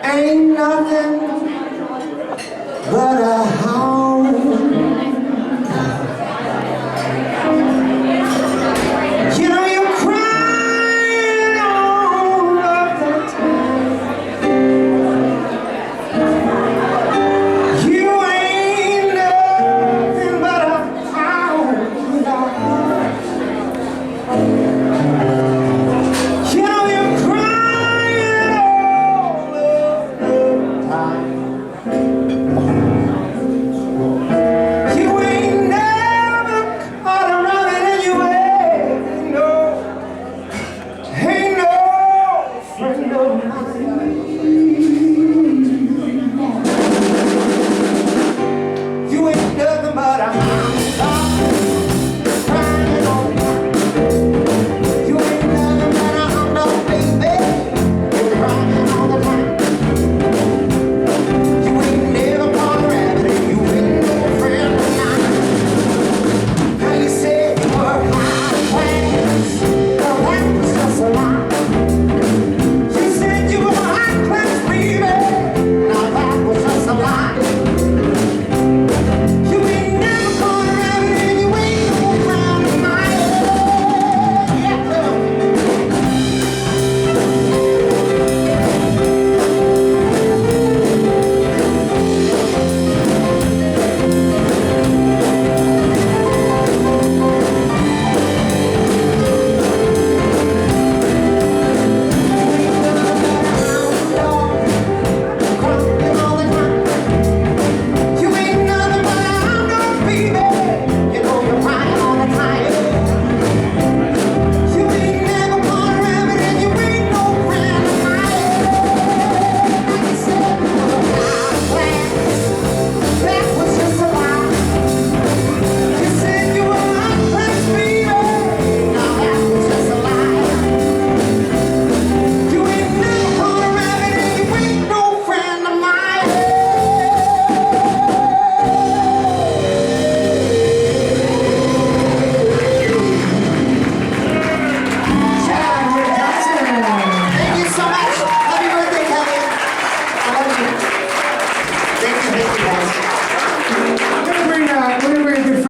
ain't nothing but a hound. You know you're crying all of the time. You ain't nothing but a hound. You know you're crying all of the time. You ain't never caught a running anyway. No, ain't no friend of mine.